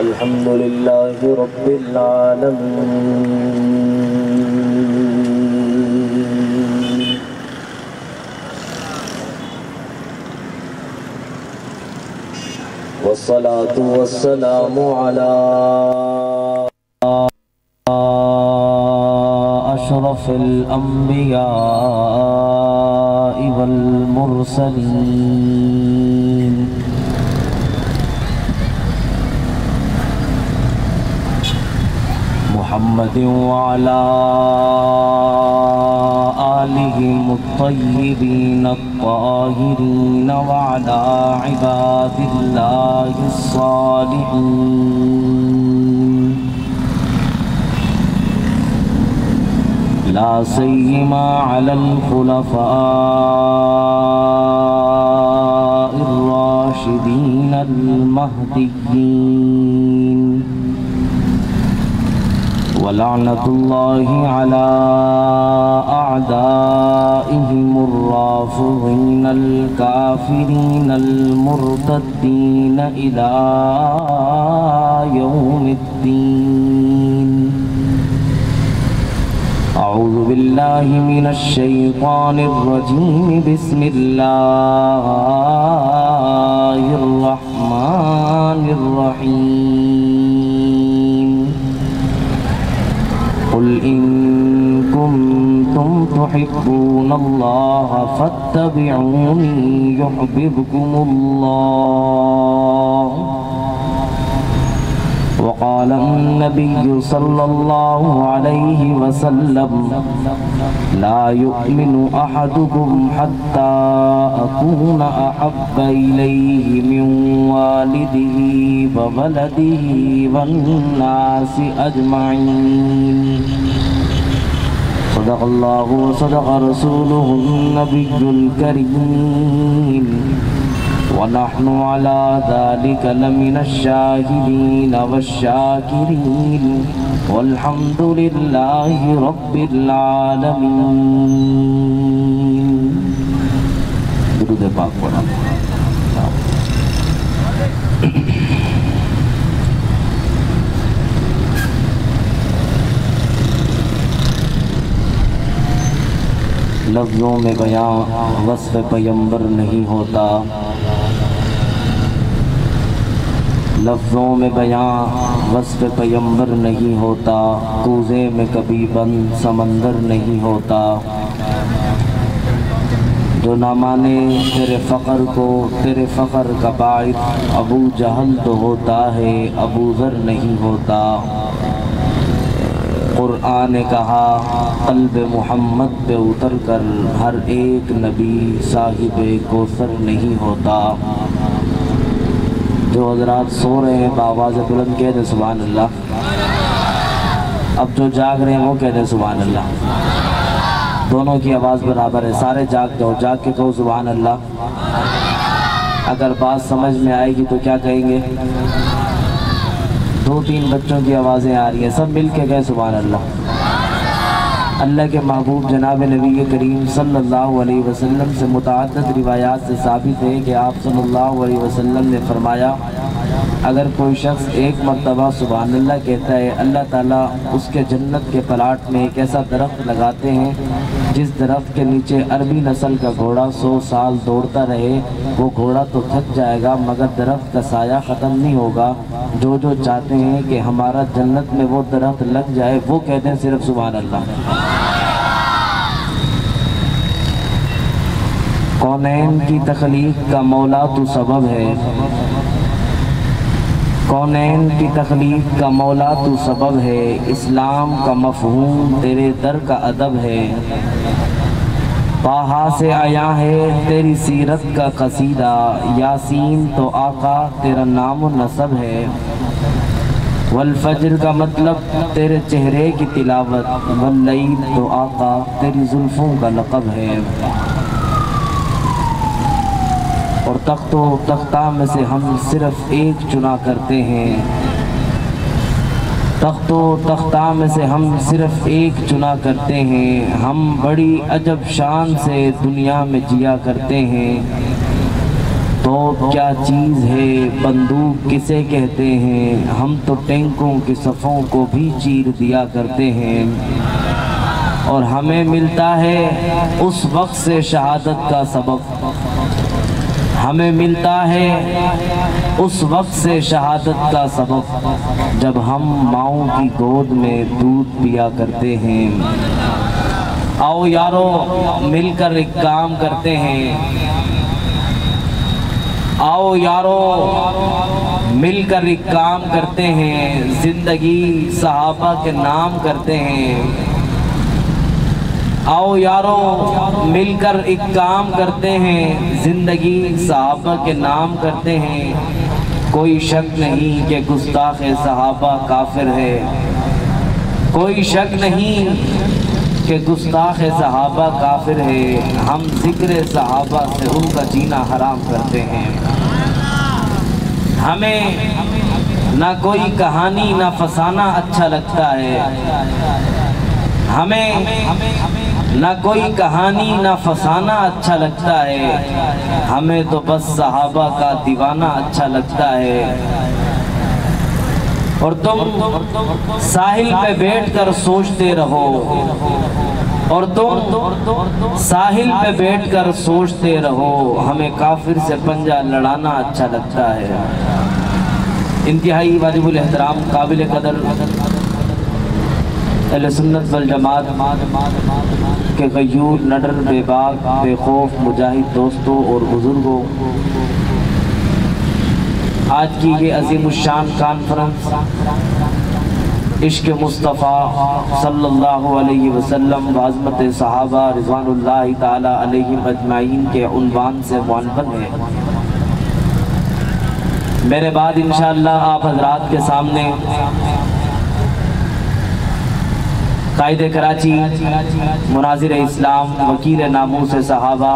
الحمد لله رب العالمين والصلاة والسلام على أشرف الأنبياء والمرسلين محمد وعلى آلهم الطيبين الطاهرين وعلى عباد الله الصالحين لا سيما على الخلفاء الراشدين المهديين ولعنة الله على أعدائهم الرافضين الكافرين المرتدين إلى يوم الدين. أعوذ بالله من الشيطان الرجيم. بسم الله الرحمن الرحيم. قل إن كنتم تحبون الله فاتبعوني يحببكم الله. وقال النبي صلى الله عليه وسلم لا يؤمن أحدكم حتى أكون أحب إليه من والده وولده والناس أجمعين. صدق الله وصدق رسوله النبي الكريم ونحن على ذلك لمن الشاهدين والشاكرين والحمد لله رب العالمين. درود پاک پڑھا. لفظوں میں بیاں وصف پیمبر نہیں ہوتا، لفظوں میں بیاں وصف پیمبر نہیں ہوتا، کوزے میں کبھی بند سمندر نہیں ہوتا. جو نہ مانے تیرے فقر کو، تیرے فقر کا باعث ابو جہل تو ہوتا ہے، ابو ذر نہیں ہوتا. قرآن نے کہا قلب محمد پہ اتر کر ہر ایک نبی صاحب کوثر نہیں ہوتا. جو حضرات سو رہے ہیں بآواز بلند کہہ دیں سبحان اللہ. اب جو جاگ رہے ہیں وہ کہہ دیں سبحان اللہ. دونوں کی آواز برابر ہے. سارے جاگ جاؤ، جاگ کے کہو سبحان اللہ. اگر بات سمجھ میں آئے گی تو کیا کہیں گے؟ دو تین بچوں کی آوازیں آ رہی ہیں، سب مل کے کہے سبحان اللہ. اللہ کے محبوب جناب نبی کریم صلی اللہ علیہ وسلم سے متعدد روایات سے ثابت ہے کہ آپ صلی اللہ علیہ وسلم نے فرمایا اگر کوئی شخص ایک مرتبہ سبحان اللہ کہتا ہے، اللہ تعالیٰ اس کے جنت کے پلاٹ میں ایک ایسا درخت لگاتے ہیں جس درخت کے نیچے عربی نسل کا گھوڑا 100 سال دوڑتا رہے، وہ گھوڑا تو تھک جائے گا مگر درخت کا سایہ ختم نہیں ہوگا. جو چاہتے ہیں کہ ہمارا جنت میں وہ درخت لگ جائے وہ کہتے ہیں صرف سبحان اللہ. کونین کی تخلیق کا مولا تو سبب ہے، کونین کی تخلیق کا مولا تو سبب ہے، اسلام کا مفہوم تیرے در کا ادب ہے. طٰہٰ سے آیا ہے تیری سیرت کا قصیدہ، یاسین تو آقا تیرا نام و نسب ہے. والفجر کا مطلب تیرے چہرے کی تلاوت، واللیل تو آقا تیری زلفوں کا لقب ہے. اور تخت و تختہ میں سے ہم صرف ایک چنا کرتے ہیں، تخت و تختہ میں سے ہم صرف ایک چنا کرتے ہیں. ہم بڑی عجب شان سے دنیا میں جیا کرتے ہیں، تو کیا چیز ہے بندوق کسے کہتے ہیں، ہم تو ٹینکوں کے صفوں کو بھی چیر دیا کرتے ہیں، اور ہمیں ملتا ہے اس وقت سے شہادت کا سبب، ہمیں ملتا ہے اس وقت سے شہادت کا سبب جب ہم ماؤں کی گود میں دودھ پیا کرتے ہیں۔ آؤ یارو مل کر ایک کام کرتے ہیں، آؤ یارو مل کر ایک کام کرتے ہیں، زندگی صحابہ کے نام کرتے ہیں۔ آؤ یارو مل کر ایک کام کرتے ہیں، زندگی صحابہ کے نام کرتے ہیں۔ کوئی شک نہیں کہ گستاخ صحابہ کافر ہے، کوئی شک نہیں کہ گستاخ صحابہ کافر ہے، ہم ذکر صحابہ سے ان کا جینا حرام کرتے ہیں۔ ہمیں نہ کوئی کہانی نہ فسانہ اچھا لگتا ہے، ہمیں نہ کوئی کہانی نہ فسانہ اچھا لگتا ہے، ہمیں تو بس صحابہ کا دیوانہ اچھا لگتا ہے۔ اور تم ساحل پہ بیٹھ کر سوچتے رہو، اور تم ساحل پہ بیٹھ کر سوچتے رہو، ہمیں کافر سے پنجہ لڑانا اچھا لگتا ہے۔ انتہائی واجب الاحترام قابل قدر اہل سنت والجماعت کے غیور نڈر بے باک بے خوف مجاہد دوستوں اور بزرگوں، آج کی یہ عظیم الشان کانفرنس عشق مصطفیٰ صلی اللہ علیہ وسلم وعظمت صحابہ رضوان اللہ تعالی علیہم اجمعین کے عنوان سے عنوان ہے۔ میرے بعد انشاءاللہ آپ حضرات کے سامنے قائد کراچی، مناظر اسلام، وکیل ناموس صحابہ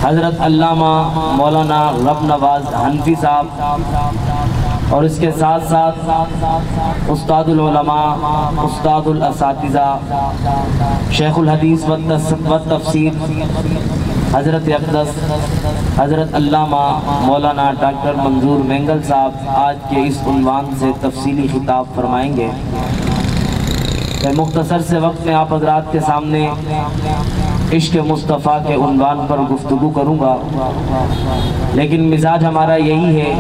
حضرت علامہ مولانا رب نواز حنفی صاحب، اور اس کے ساتھ ساتھ استاد العلماء، استاد الاساتذہ، شیخ الحدیث و تفسیر حضرت اقدس حضرت علامہ مولانا ڈاکٹر منظور مینگل صاحب آج کے اس عنوان سے تفصیلی خطاب فرمائیں گے۔ میں مختصر سے وقت میں آپ حضرات کے سامنے عشق مصطفیٰ کے عنوان پر گفتگو کروں گا، لیکن مزاج ہمارا یہی ہے،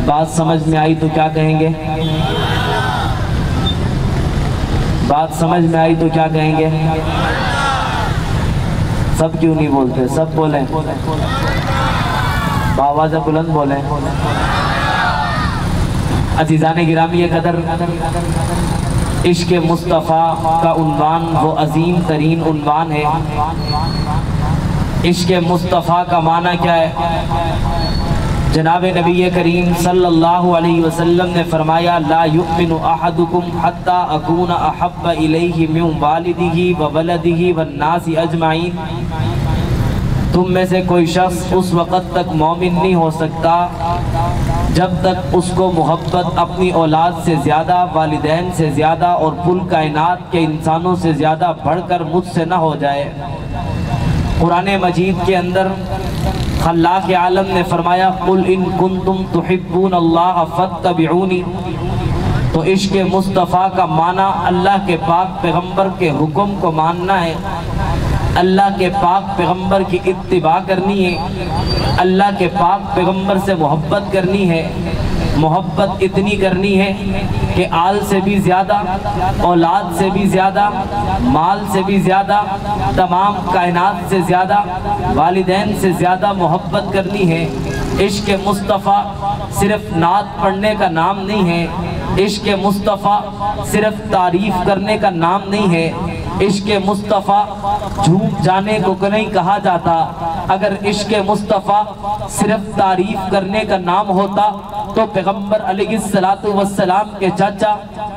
بات سمجھ میں آئی تو کیا کہیں گے، بات سمجھ میں آئی تو کیا کہیں گے، سب کیوں نہیں بولتے، سب بولیں، بآواز بلند بولیں۔ عزیزان گرامی قدر، عشق مصطفیٰ کا عنوان وہ عظیم ترین عنوان ہے۔ عشق مصطفیٰ کا معنی کیا ہے؟ جناب نبی کریم صلی اللہ علیہ وسلم نے فرمایا لا یؤمن احدکم حتی اکون احب الیہ من والدہ وولدہ والناس اجمعین، تم میں سے کوئی شخص اس وقت تک مومن نہیں ہو سکتا جب تک اس کو محبت اپنی اولاد سے زیادہ، والدین سے زیادہ اور کل کائنات کے انسانوں سے زیادہ بڑھ کر مجھ سے نہ ہو جائے۔ قرآن مجید کے اندر خلاق عالم نے فرمایا قل ان کنتم تحبون اللہ فاتبعونی، تو عشق مصطفیٰ کا معنی اللہ کے پاک پیغمبر کے حکم کو ماننا ہے، اللہ کے پاک پیغمبر کی اتباع کرنی ہے، اللہ کے پاک پیغمبر سے محبت کرنی ہے۔ محبت اتنی کرنی ہے کہ آل سے بھی زیادہ، اولاد سے بھی زیادہ، مال سے بھی زیادہ، تمام کائنات سے زیادہ، والدین سے زیادہ محبت کرنی ہے۔ عشق مصطفیٰ صرف نعت پڑھنے کا نام نہیں ہے، عشق مصطفیٰ صرف تعریف کرنے کا نام نہیں ہے، عشق مصطفیٰ جھوم جانے کو نہیں کہا جاتا۔ اگر عشق مصطفیٰ صرف تعریف کرنے کا نام ہوتا تو پیغمبر علیہ السلام کے چاچا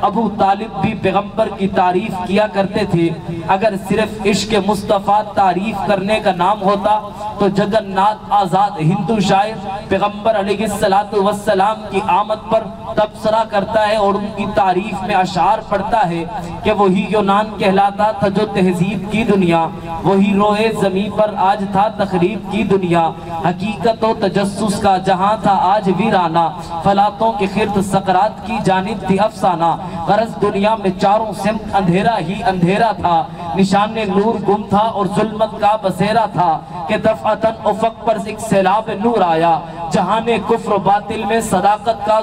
ابو طالب بھی پیغمبر کی تعریف کیا کرتے تھے۔ اگر صرف عشق مصطفیٰ تعریف کرنے کا نام ہوتا تو جگن ناتھ آزاد ہندو شاعر پیغمبر علیہ السلام کی آمد پر تبصرہ کرتا ہے اور ان کی تعریف میں اشعار پڑھتا ہے کہ وہی یونان کہلاتا تھا جو تہذیب کی دنیا، وہی روئے زمین پر آج تھا تخریب کی دنیا، حقیقت و تجسس کا جہاں تھا آج ویرانہ، فلاتوں کے خرد سقراط کی جانب تھی افسانہ، غرض دنیا میں چاروں سمت اندھیرا ہی اندھیرا تھا، نشان نور گم تھا اور ظلمت کا بسیرا تھا، کہ دفعتاً افق پر ایک سیلاب نور آیا، جہان کفر و باطل میں صداقت کا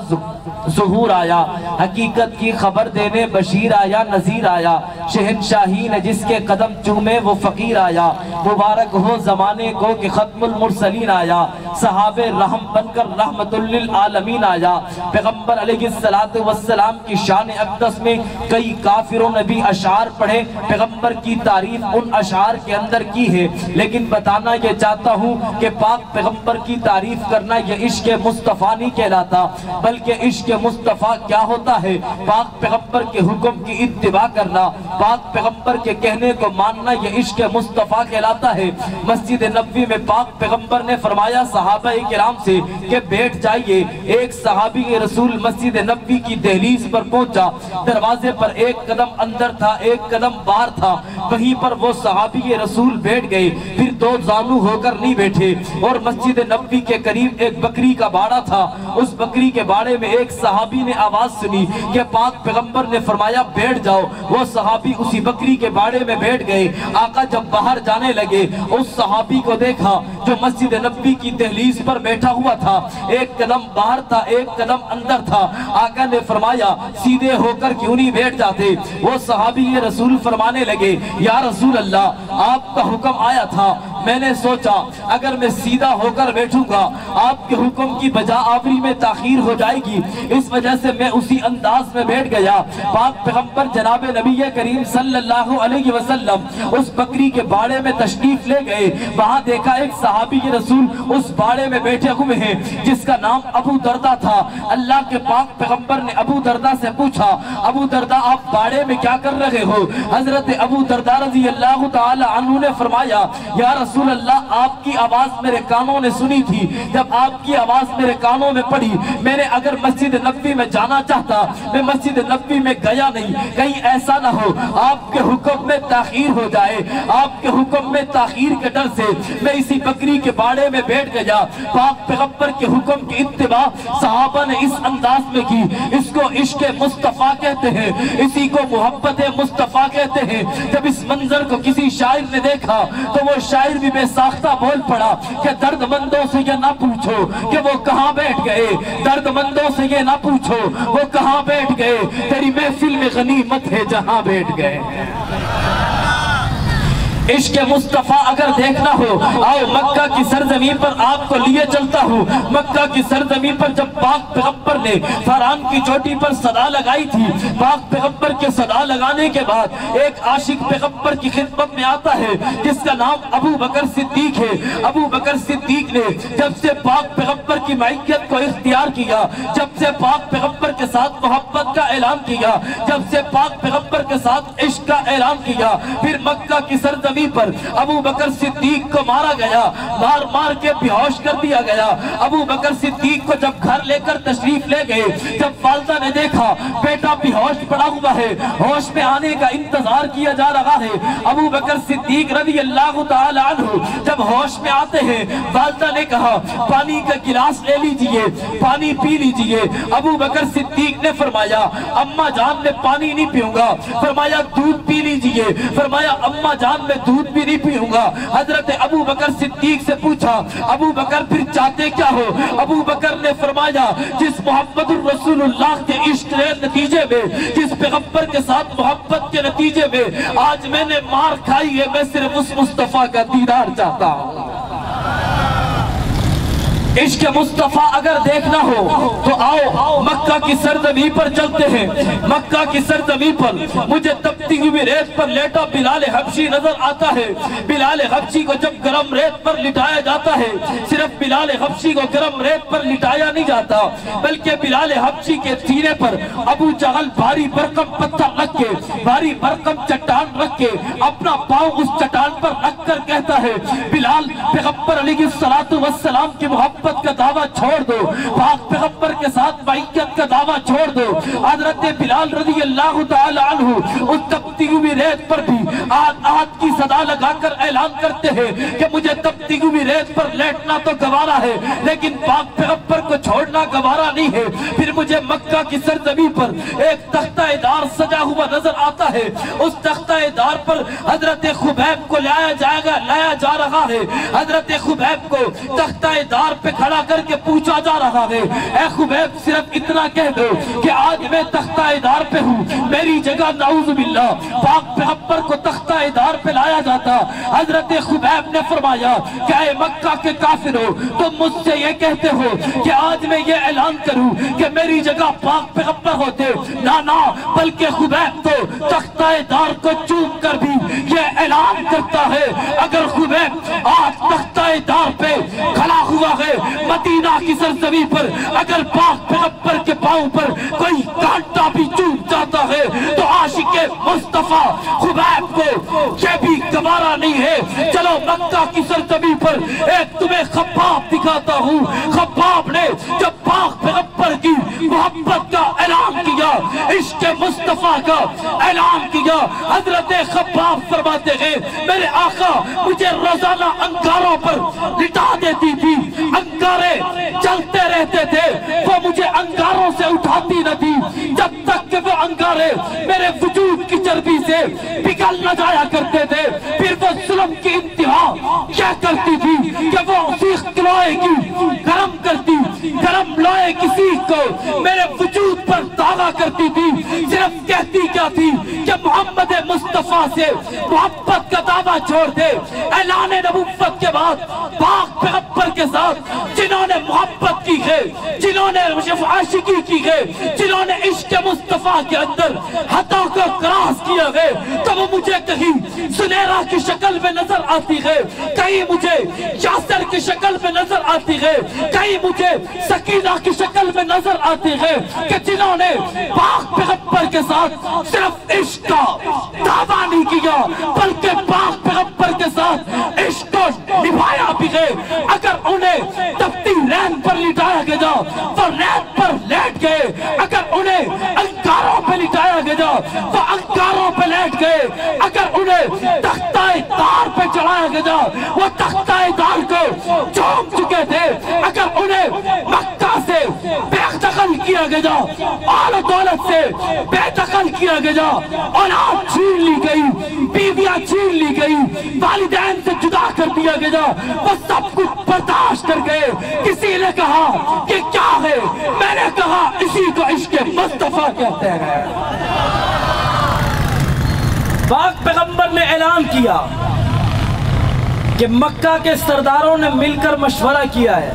ظہور آیا، حقیقت کی خبر دینے بشیر آیا نذیر آیا، شہنشاہی نے جس کے قدم چومے وہ فقیر آیا، مبارک ہو زمانے کو کہ ختم المرسلین آیا، صحابہ رحم بن کر رحمت للعالمین آیا، پیغمبر علیہ السلام کی شان اقدس میں کئی کافروں نے بھی اشعار پڑھے، پیغمبر کی تعریف ان اشعار کے اندر کی ہے، لیکن بتانا یہ چاہتا ہوں کہ پاک پیغمبر کی تعریف کرنا یہ عشق مصطفیٰ نہیں کہلاتا، بلکہ عشق مصطفیٰ کیا ہوتا ہے؟ پاک پیغمبر کے حکم کی اتباع کرنا، پاک پیغمبر کے کہنے کو ماننا، یہ عشق مصطفیٰ کہلاتا ہے۔ مسجد نبوی میں پاک پیغمبر نے فرمایا صحابہ کرام سے کہ بیٹھ جائیے، ایک صحابی رسول مسجد نبوی کی دہلیز پر پہنچا، دروازے پر ایک قدم اندر تھا ایک قدم باہر تھا، وہیں پر وہ صحابی رسول بیٹھ گئے، پھر دو زانو ہو کر نہیں بیٹھے، اور مسجد نبوی کے قریب ایک بکری کا باڑا تھا، اس بکری کے باڑے میں ایک صحابی نے آواز سنی کہ پاک پیغمبر نے فرمایا بیٹھ جاؤ، وہ صحابی اسی بکری کے باڑے میں بیٹھ گئے۔ آقا جب باہر جانے لگے اس صحابی کو دیکھا جو مسجد نبوی کی دہلیز پر بیٹھا ہوا تھا، ایک قدم باہر تھا ایک قدم اندر تھا، آقا نے فرمایا سیدھے ہو کر کیوں نہیں بیٹھ جاتے؟ وہ صحابی رسول فرمانے لگے یا رسول اللہ آپ کا حکم آیا تھا، میں نے سوچا اگر میں سیدھا ہو کر بیٹھوں گا آپ کے حکم کی بجا آوری میں تاخیر ہو جائے گی، اس وجہ سے میں اسی انداز میں بیٹھ گیا۔ پاک پیغمبر جناب نبی کریم صلی اللہ علیہ وسلم اس بکری کے باڑے میں تشریف لے گئے، وہاں دیکھا ایک صحابی رسول اس باڑے میں بیٹھے ہوئے ہیں جس کا نام ابو دردہ تھا۔ اللہ کے پاک پیغمبر نے ابو دردہ سے پوچھا ابو دردہ آپ باڑے میں کیا کر رہے ہو؟ حضرت ابو دردہ رضی اللہ تعالی عنہ نے فرمایا یا رسول اللہ آپ کی آواز میرے کانوں نے سنی تھی، جب آپ کی آواز میرے کانوں میں پڑی میں نے اگر مسجد نبوی میں جانا چاہتا میں مسجد نبوی میں گیا نہیں، کہیں ایسا نہ ہو آپ کے حکم میں تاخیر ہو جائے، آپ کے حکم میں تاخیر کے ڈر سے میں اسی بکری کے باڑے میں بیٹھ گیا۔ پاک پیغمبر کے حکم کی اتباع صحابہ نے اس انداز میں کی، اس کو عشق مصطفیٰ کہتے ہیں، اسی کو محبت مصطفیٰ کہتے ہیں۔ جب اس منظر کو کسی شاعر نے دیکھا تو وہ شاعر بھی بے ساختہ بول پڑا کہ درد مندوں سے یہ نہ پوچھو کہ وہ کہاں بیٹھ گئے، درد مندوں سے یہ نہ پوچھو وہ کہاں بیٹھ گئے، تیری محفل میں غنیمت ہے جہاں بیٹھ گئے۔ عشق مصطفیٰ اگر دیکھنا ہو آؤ مکہ کی سرزمین پر آپ کو لیے چلتا ہوں۔ مکہ کی سرزمین پر جب پاک پیغمبر نے فرعون کی چوٹی پر صدا لگائی تھی، پاک پیغمبر کے صدا لگانے کے بعد ایک عاشق پیغمبر کی خدمت میں آتا ہے جس کا نام ابو بکر صدیق ہے۔ ابو بکر صدیق نے جب سے پاک پیغمبر کی معیت کو اختیار کیا، جب سے پاک پیغمبر کے ساتھ محبت کا اعلان کیا، جب سے پاک پیغمبر کے ساتھ عشق کا اعلان کیا، پھر مکہ کی سرزمین پر ابو بکر صدیق کو مارا گیا، مار مار کے بے ہوش کر دیا گیا۔ ابو بکر صدیق کو جب گھر لے کر تشریف لے گئے، جب والدہ نے دیکھا بیٹا بے ہوش پڑا ہوا ہے، ہوش میں آنے کا انتظار کیا جا رہا ہے، ابو بکر صدیق رضی اللہ تعالی عنہ جب ہوش میں آتے ہیں والدہ نے کہا پانی کا گلاس لے لیجئے، پانی پی لیجئے۔ ابو بکر صدیق نے فرمایا اماں جان میں پانی نہیں پیوں گا، فرمایا دودھ پی لیجئے، فرمایا اماں جان میں دودھ بھی نہیں پیوں گا۔ حضرت ابو بکر صدیق سے پوچھا ابو بکر پھر چاہتے کیا ہو؟ ابو بکر نے فرمایا جس محمد الرسول اللہ کے عشق کے نتیجے میں، جس پیغمبر کے ساتھ محبت کے نتیجے میں آج میں نے مار کھائی ہے، میں صرف اس مصطفیٰ کا دیدار چاہتا ہوں۔ عشق مصطفیٰ اگر دیکھنا ہو تو آؤ مکہ کی سرزمین پر چلتے ہیں۔ مکہ کی سرزمین پر مجھے تپتی ہوئی ریت پر لیٹا بلال حبشی نظر آتا ہے۔ بلال حبشی کو جب گرم ریت پر لٹایا جاتا ہے، صرف بلال حبشی کو گرم ریت پر لٹایا نہیں جاتا بلکہ بلال حبشی کے سینے پر ابو جہل بھاری برکم پتھر رکھ کے، بھاری برکم چٹان رکھ کے اپنا پاؤں اس چٹان پر رکھ کر کہتا ہے بلال پیغمبر علیہ السلام کی محبت محبت کا دعویٰ چھوڑ دو، پاک پیغمبر کے ساتھ معیت کا دعویٰ چھوڑ دو۔ حضرت بلال رضی اللہ تعالی عنہ اس تپتی ہوئی ریت پر بھی آہت کی صدا لگا کر اعلان کرتے ہیں کہ مجھے تپتی ہوئی ریت پر لیٹنا تو گوارا ہے لیکن پاک پیغمبر کو چھوڑنا گوارا نہیں ہے۔ پھر مجھے مکہ کی سرزمین پر ایک تختہ دار سجا ہوا نظر آتا ہے، اس تختہ دار پر حضرت خبیب کو لایا جا رہا ہے۔ حضرت خبیب کو تختہ دار پہ کھڑا کر کے پوچھا جا رہا ہے، اے خبیب صرف اتنا کہہ دو کہ آج میں تختہ دار پہ ہوں، میری جگہ نعوذ باللہ پاک پیغمبر کو تختہ دار پہ لایا جاتا۔ حضرت خبیب نے فرمایا کہ اے مکہ کے کافرو، تم مجھ سے یہ کہتے ہو کہ آج میں یہ اعلان کروں کہ میری جگہ پاک پیغمبر ہوتے، نہ بلکہ خبیب تو تختہ دار کو چوم کر بھی یہ اعلان کرتا ہے اگر خبیب آج تختہ دار پہ کھڑا ہوا ہے مدینہ کی سرزمین پر، اگر پاک پیغمبر کے پاؤں پر کوئی کانٹا بھی چوم جاتا ہے تو عاشق مصطفیٰ خبیب کو یہ بھی گوارا نہیں ہے۔ چلو مکہ کی سرزمین پر ایک تمہیں خباب دکھاتا ہوں۔ خباب نے جب پاک پیغمبر کی محبت کا اعلان کیا، عشق مصطفیٰ کا اعلان کیا، حضرت خباب فرماتے ہیں میرے آقا مجھے روزانہ انگاروں پر لٹا دیتی تھی، انگارے چلتے رہتے تھے، وہ مجھے انگاروں سے اٹھاتی نہ تھی جب تک کہ وہ انگارے میرے وجود کی چربی سے پگھل نہ جایا کرتے تھے۔ پھر وہ ظلم کی انتہا کیا کرتی تھی کہ وہ سیخ لوہے کی گرم کرتی، گرم لوہے کی سیخ کو میرے وجود پر داغا کرتی تھی، صرف کہتی کیا تھی کہ محمد مصطفیٰ سے محبت کا دعویٰ چھوڑ دے۔ اعلان نبوت کے بعد پاک پیغمبر کے ساتھ جنہوں نے محبت کی ہے، جنہوں نے عاشقی کی ہے، جنہوں نے عشق مصطفیٰ کے اندر حدوں کو کراس کیا ہے، تو وہ مجھے کہیں سنیرا کی شکل میں نظر آتی ہے، کہیں مجھے یاسر کی شکل میں نظر آتی ہے، کہیں مجھے سکینہ کی شکل میں نظر آتی ہے کہ جنہوں نے پاک پیغمبر کے ساتھ صرف عشق کا دعویٰ نہیں کیا بلکہ پاک پیغمبر کے ساتھ عشق کو نبھایا بھی ہے۔ اگر انہیں تپتی ریت پر لٹایا گیا وہ ریت پر لیٹ گئے، اگر انہیں انگاروں پہ لٹایا گیا وہ انگاروں پہ لیٹ گئے، اگر انہیں تختہ دار پہ چڑھایا گیا وہ تختہ دار کو چوم چکے تھے، اگر انہیں مکہ سے بے دخل کیا گیا، آل و دولت سے بے دخل کیا گیا، اولاد چھین لی گئی، بیویاں چھین لی گئی، والدین سے جدا کر دیا گیا، وہ سب کچھ برداشت کر گئے۔ کسی نے کہا کہ کیا ہے، میں نے کہا اسی کو عشق مصطفیٰ کہتے ہیں۔ پاک پیغمبر نے اعلان کیا کہ مکہ کے سرداروں نے مل کر مشورہ کیا ہے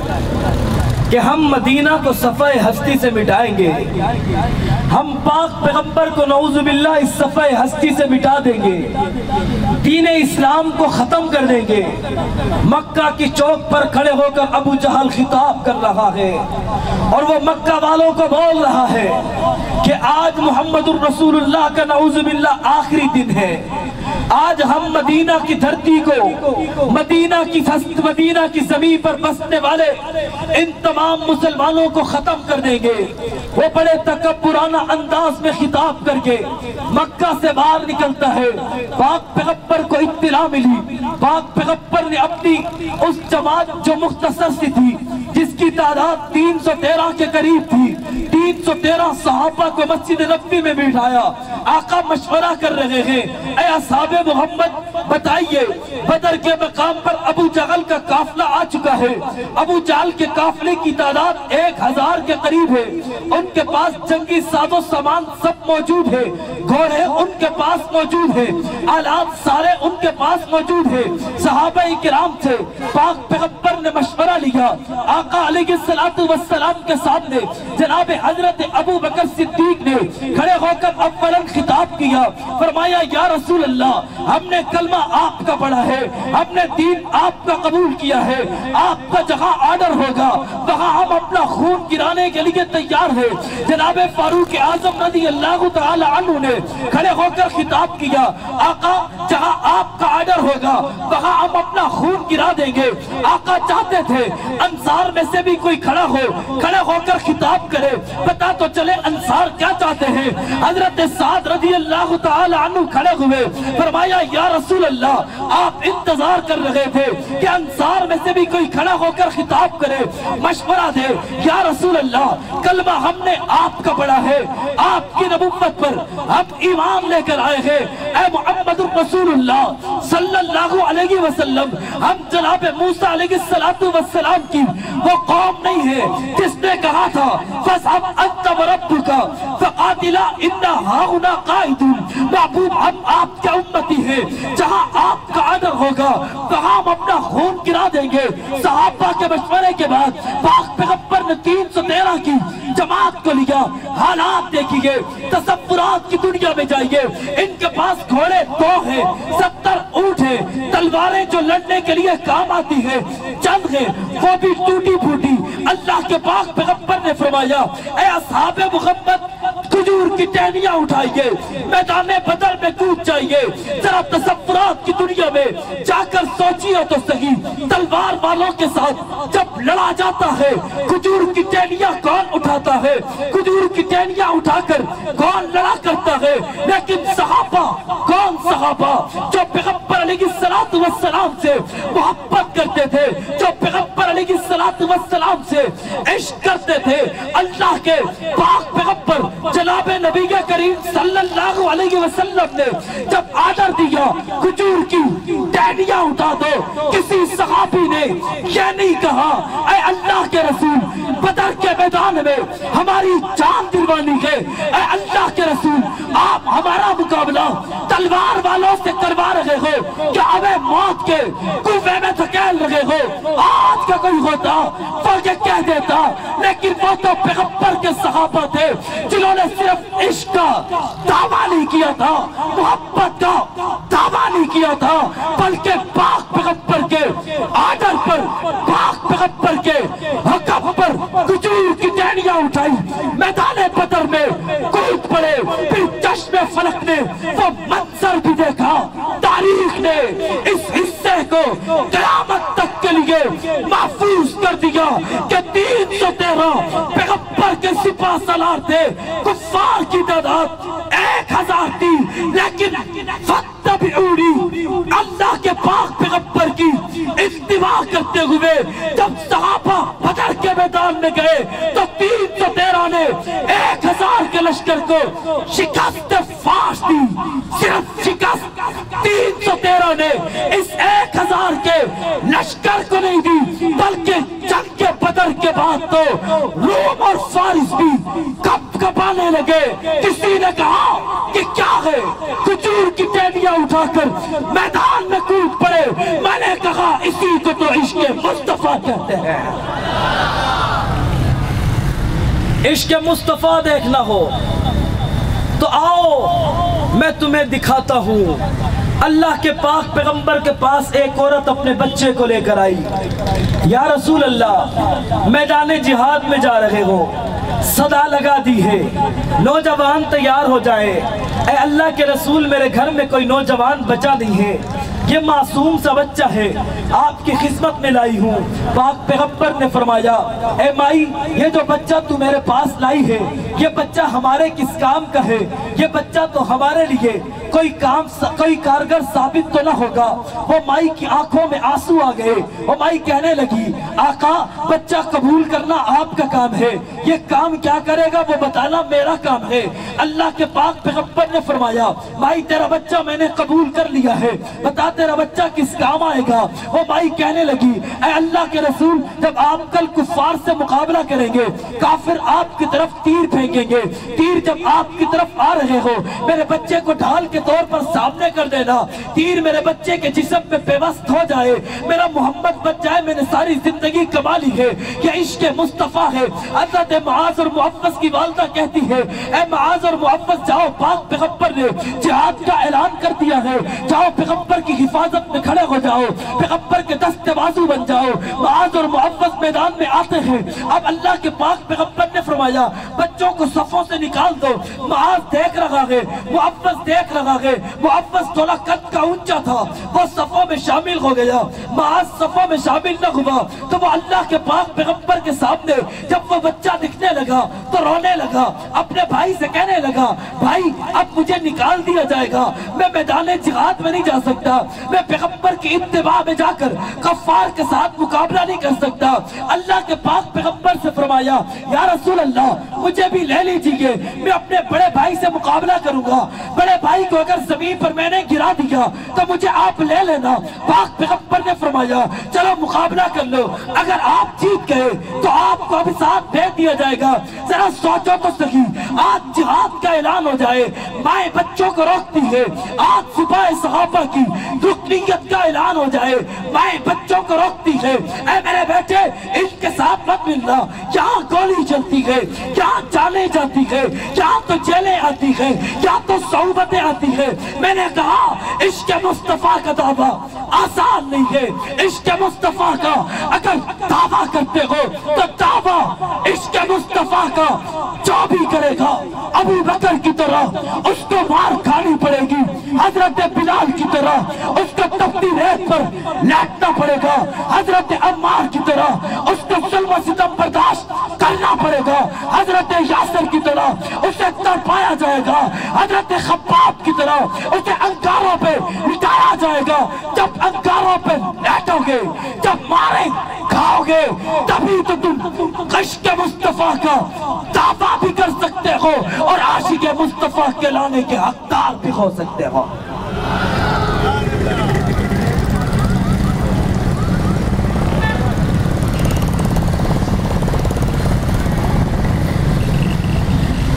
کہ ہم مدینہ کو صفحہ ہستی سے مٹائیں گے، ہم پاک پیغمبر کو نعوذ باللہ اس صفحہ ہستی سے مٹا دیں گے، دین اسلام کو ختم کر دیں گے۔ مکہ کی چوک پر کھڑے ہو کر ابو جہل خطاب کر رہا ہے اور وہ مکہ والوں کو بول رہا ہے کہ آج محمد الرسول اللہ کا نعوذ باللہ آخری دن ہے، آج ہم مدینہ کی دھرتی کو، مدینہ کی زمین پر بسنے والے ان تمام مسلمانوں کو ختم کر دیں گے۔ وہ بڑے تکبرانہ انداز میں خطاب کر کے مکہ سے باہر نکلتا ہے۔ پاک پیغمبر کو اطلاع ملی، پاک پیغمبر نے اپنی اس جماعت جو مختصر سی تھی جس کی تعداد 313 کے قریب تھی، 313 صحابہ کو مسجد نبوی میں بٹھایا۔ آقا مشورہ کر رہے ہیں، اے اصحاب محمد بتائیے بدر کے مقام پر ابو جہل کا قافلہ آ چکا ہے، ابو جہل کے قافلے کی تعداد 1000 کے قریب ہے، ان کے پاس جنگی ساز و سامان سب موجود ہے، گھوڑے ان کے پاس موجود ہے، آلات سارے ان کے پاس موجود ہے۔ صحابہ کرام سے پاک پیغمبر نے مشورہ لیا، آقا علیہ السلام کے سامنے جناب حضرت ابو بکر صدیق نے کھڑے ہو کر اولاً خطاب کیا، فرمایا یا رسول اللہ ہم نے کلمہ آپ کا پڑھا ہے، ہم نے دین آپ کا قبول کیا ہے، آپ کا جہاں آرڈر ہوگا وہاں ہم اپنا خون گرانے کے لیے تیار ہیں۔ جناب فاروق اعظم رضی اللہ تعالی عنہ نے کھڑے ہو کر خطاب کیا، آقا جہاں آپ کا آرڈر ہوگا وہاں ہم اپنا خون گرا دیں گے۔ آقا چاہتے تھے انصار میں سے بھی کوئی کھڑا ہو کر خطاب کرے، پتا تو چلے انصار کیا چاہتے ہیں۔ حضرت سعد رضی اللہ تعالی عنہ کھڑے ہوئے، فرمایا یا رسول اللہ آپ انتظار کر رہے تھے کہ انصار میں سے بھی کوئی کھڑا ہو کر خطاب کرے، مشورہ دے۔ یا رسول اللہ کلمہ ہم نے آپ کا پڑھا ہے، آپ کی نبوت پر ہم ایمان لے کر آئے ہیں، اے محمد رسول اللہ صلی اللہ علیہ وسلم، ہم جناب موسیٰ علیہ السلام کی وہ قوم نہیں ہے جس نے کہا تھا فَاسْحَبْ أَنْتَ وَرَبُّكَ فَقَاتِلَا إِنَّا هَاهُنَا قَائِدُونَ۔ محبوب ہم آپ کے امتی ہیں، جہاں آپ کا آرڈر ہوگا وہاں ہم اپنا خون گرا دیں گے۔ صحابہ کے مشورے کے بعد پاک پیغمبر نے 313 کی جماعت کو لیا، حالات دیکھیے، تصورات کی دنیا میں جائیے، ان کے پاس گھوڑے 2 ہیں، 70 اونٹ ہیں، تلواریں جو لڑنے کے لیے کام آتی ہیں، چند ہیں وہ بھی ٹوٹی پھوٹی۔ اللہ کے پاک پیغمبر نے فرمایا اے اصحاب محمد کھجور کی ٹہنیاں اٹھائیے، میدان بدر میں کود جائیے۔ ذرا تصورات کی دنیا میں جا کر سوچیے تو صحیح، تلوار والوں کے ساتھ جب لڑا جاتا ہے کھجور کی ٹہنیاں کون اٹھاتا ہے؟ کھجور کی ٹہنیاں اٹھا کر کون لڑا کرتا ہے؟ لیکن صحابہ، کون صحابہ جو پیغمبر علیہ السلام سے محبت کرتے تھے، جو پیغمبر علیہ السلام سے عشق کرتے تھے، اللہ کے پاک پیغمبر جناب نبی کریم صلی اللہ علیہ وسلم نے جب آرڈر دیا کھجور کی ٹہنیاں اٹھا دو، کسی صحابی نے یہ نہیں کہا اے اللہ کے رسول بدر کے میدان میں ہماری جان دلوانی ہے، اے اللہ کے رسول آپ ہمارا مقابلہ تلوار والوں سے کروا رہے ہو کہ ہمیں موت کے کنویں میں دھکیل رہے ہو۔ آج کا کوئی ہوتا وہ یہ کہہ دیتا، لیکن وہ تو پیغمبر کے صحابہ تھے جنہوں نے صرف عشق کا دعویٰ نہیں کیا تھا، محبت کا دعویٰ نہیں کیا تھا، بلکہ پاک پیغمبر کے آرڈر پر، پاک پیغمبر کے حکم پر کھجور کی ٹہنیاں اٹھائی، میدان بدر میں کود پڑے۔ پھر چشم فلک نے وہ منظر بھی دیکھا، تاریخ نے اس حصے کو قیامت تک کے لیے محفوظ کر دیا کہ 313 پیغمبر کے سپاہ سالار تھے، کفار کی تعداد 1000 تھی، لیکن فتبعونی اللہ کے پاک پیغمبر کی اتباع کرتے ہوئے جب صحابہ بدر کے میدان میں گئے تو 313 نے 1000 کے لشکر کو شکست فاش دی۔ صرف شکست 313 نے اس 1000 کے لشکر کو نہیں دی، بلکہ جنگ کے بدر کے بعد تو روم اور فارس بھی کپ کپانے لگے۔ کسی نے کہا کہ کیا ہے؟ کھجور کی ٹہنیاں اٹھا کر میدان میں کود پڑے۔ میں نے کہا اسی کو تو عشق مصطفیٰ کہتے ہیں۔ عشق مصطفیٰ دیکھنا ہو تو آؤ میں تمہیں دکھاتا ہوں۔ اللہ کے پاک پیغمبر کے پاس ایک عورت اپنے بچے کو لے کر آئی، یا رسول اللہ میدان جہاد میں جا رہے ہو، صدا لگا دی ہے نوجوان تیار ہو جائے۔ اے اللہ کے رسول میرے گھر میں کوئی نوجوان بچہ نہیں ہے، یہ معصوم سا بچہ ہے، آپ کی خدمت میں لائی ہوں۔ پاک پیغمبر نے فرمایا اے مائی یہ جو بچہ تو میرے پاس لائی ہے یہ بچہ ہمارے کس کام کا ہے؟ یہ بچہ تو ہمارے لیے کوئی کارگر ثابت تو نہ ہوگا۔ وہ مائی کی آنکھوں میں آنسو آ گئے، وہ مائی کہنے لگی آقا بچہ قبول کرنا آپ کا کام ہے، یہ کام کیا کرے گا وہ بتانا میرا کام ہے۔ اللہ کے پاک پیغمبر نے فرمایا مائی تیرا بچہ میں نے قبول کر لیا ہے، بتا تیرا بچہ کس کام آئے گا؟ وہ مائی کہنے لگی اے اللہ کے رسول جب آپ کل کفار سے مقابلہ کریں گے، کافر آپ کی طرف تیر پھینکیں گے، تیر جب آپ کی طرف آ رہے ہو میرے بچے کو ڈھال کے طور پر سامنے کر دینا، تیر میرے بچے کے جسم میں پیوست ہو جائے، میرا محمد بچ جائے، میں نے ساری زندگی کما لی ہے، یہ عشق مصطفیٰ ہے۔ حضرت معاذ اور معوذ کی والدہ کہتی ہے اے معاذ اور معوذ جاؤ، پاک پیغمبر نے جہاد کا اعلان کر دیا ہے، جاؤ پیغمبر کی حفاظت میں کھڑے ہو جاؤ، پیغمبر کے دستے بازو بن جاؤ۔ معاذ اور معوذ میدان میں آتے ہیں، اب اللہ کے پاک پیغمبر نے فرمایا بچوں کو صفوں سے نکال دو۔ معاذ دیکھ رہا ہے، معوذ دیکھ رہا ہے، معوذ تھوڑا قد کا اونچا تھا، وہ صفوں میں شامل ہو گیا، معاذ صفوں میں شامل نہ ہوا۔ تو وہ اللہ کے پاک پیغمبر کے سامنے جب وہ بچہ دکھنے لگا تو رونے لگا، اپنے بھائی سے کہنے لگا بھائی اب مجھے نکال دیا جائے گا، میں میدان جہاد میں نہیں جا سکتا، میں پیغمبر کی اتباع میں جا کر کفار کے ساتھ مقابلہ نہیں کر سکتا۔ اللہ کے پاک پیغمبر سے فرمایا یا رسول اللہ مجھے بھی لے لیجئے، میں اپنے بڑے بھائی سے مقابلہ کروں گا، بڑے بھائی کو اگر زمین پر میں نے گرا دیا تو مجھے آپ لے لینا۔ پاک پیغمبر نے فرمایا چلو مقابلہ کر لو، اگر آپ جیت گئے تو آپ کو ابھی ساتھ بھیج دیا جائے گا۔ ذرا سوچو تو صحیح، آج جہاد کا اعلان ہو جائے، مائیں بچوں کو روکتی ہے، آج صبح صحابہ کی رکنیت کا اعلان ہو جائے، مائیں بچوں کو روکتی ہے، اے میرے بیٹے ان کے ساتھ مت ملنا، یہاں گولی چلتی ہے، یہاں جانیں جاتی ہے، یہاں تو جیلیں آتی ہے، یہاں تو صعوبتیں آتی ہے۔ میں نے کہا عشق مصطفیٰ کا دعویٰ آسان نہیں ہے، عشق مصطفیٰ کا اگر دعویٰ کرتے ہو تو دعویٰ عشق مصطفیٰ کا جو بھی کرے گا ابو بکر کی طرح اس کو مار کھانی پڑے گی، حضرت بلال کی طرح اس کو تپتی ریت پر لیٹنا پڑے گا، حضرت عمار کی طرح اس کو ظلم و ستم برداشت کرنا پڑے گا، حضرت یاسر کی طرح اسے تڑپایا جائے گا، حضرت خباب کی طرح اسے انگاروں پہ لٹایا جائے گا۔ جب انگاروں پہ لیٹو گے، جب مارے کھاؤ گے، تبھی تو تم عشق مصطفیٰ کا دعویٰ بھی کر سکتے ہو اور عاشق مصطفیٰ کے لانے کے حقدار بھی ہو سکتے ہو۔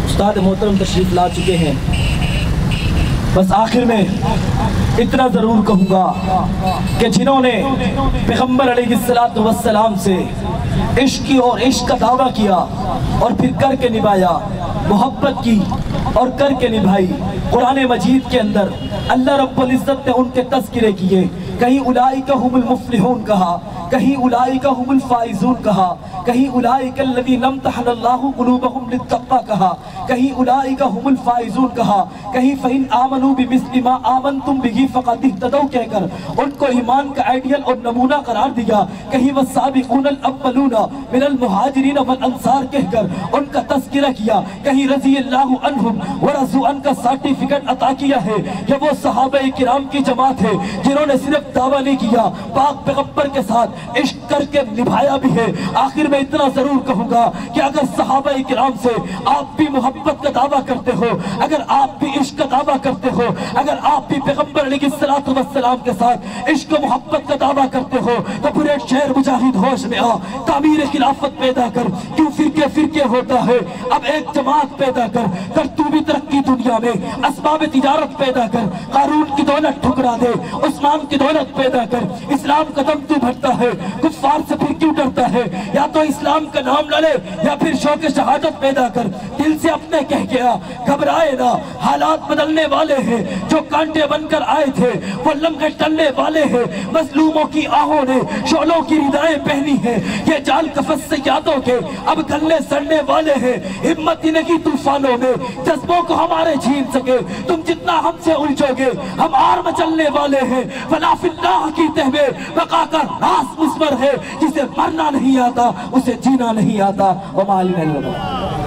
استاد محترم تشریف لا چکے ہیں، بس آخر میں اتنا ضرور کہوں گا کہ جنہوں نے پیغمبر علیہ السلام سے عشق اور عشق کا دعویٰ کیا اور پھر کر کے نبھایا، محبت کی اور کر کے نبھائی، قرآن مجید کے اندر اللہ رب العزت نے ان کے تذکرے کیے، کہیں اولئک هم المفلحون کہا، کہیں اولئک هم الفائزون کہا، کہیں اولئک الذین امتحن اللہ قلوبهم للتقوی کہا، کہیں اولئک هم الفائزون کہا، کہیں فإن آمنوا بمثل ما آمنتم به فقد اهتدوا کہہ کر ان کو ایمان کا آئیڈیل اور نمونہ قرار دیا، کہیں والسابقون الاولون من المہاجرین والانصار کہہ کر ان کا تذکرہ کیا، کہیں رضی اللہ عنہم ورضوا عنہ کا سرٹیفکیٹ عطا کیا ہے۔ یہ وہ صحابہ کرام کی جماعت ہے جنہوں نے صرف دعویٰ نہیں کیا، پاک پیغمبر کے ساتھ عشق کر کے نبھایا بھی ہے۔ آخر میں اتنا ضرور کہوں گا کہ اگر صحابہ کرام سے آپ بھی محبت کا دعویٰ کرتے ہو، اگر آپ بھی عشق کا دعویٰ کرتے ہو، اگر آپ بھی پیغمبر علیہ السلام کے ساتھ عشق و محبت کا دعویٰ کرتے ہو تو پورے شہر مجاہد ہوش میں آ، تعمیر خلافت پیدا کر، کیوں فرقے فرقے ہوتا ہے، اب ایک جماعت پیدا کر تو بھی ترقی دنیا میں، اسباب تجارت پیدا کر، قارون کی دولت ٹھکرا دے، عثمان کی دولت پیدا کر، اسلام قدم تو بھرتا ہے، کفار سے پھر کیوں ڈرتا ہے، یا تو اسلام کا نام نہ لے یا پھر شوق شہادت پیدا کر، دل سے اپنے کہہ گیا گھبرائے نہ، حالات بدلنے والے ہیں، جو کانٹے بن کر آئے تھے وہ لمحے ٹلنے والے ہیں، مظلوموں کی آہوں نے شعلوں کی ردائیں پہنی ہیں، یہ جال قفس سے یادوں کے اب گلے سڑنے والے ہیں، ہمت ہی نہیں طوفانوں میں جذبوں کو ہمارے چھین سکے، تم جتنا ہم سے الجھو گے ہم اور مچلنے والے ہیں، ولا فی اللہ کی تہ میں بقا کا راز مصور ہے، جسے مرنا نہیں آتا اسے جینا نہیں آتا۔ وما علینا الا البلاغ۔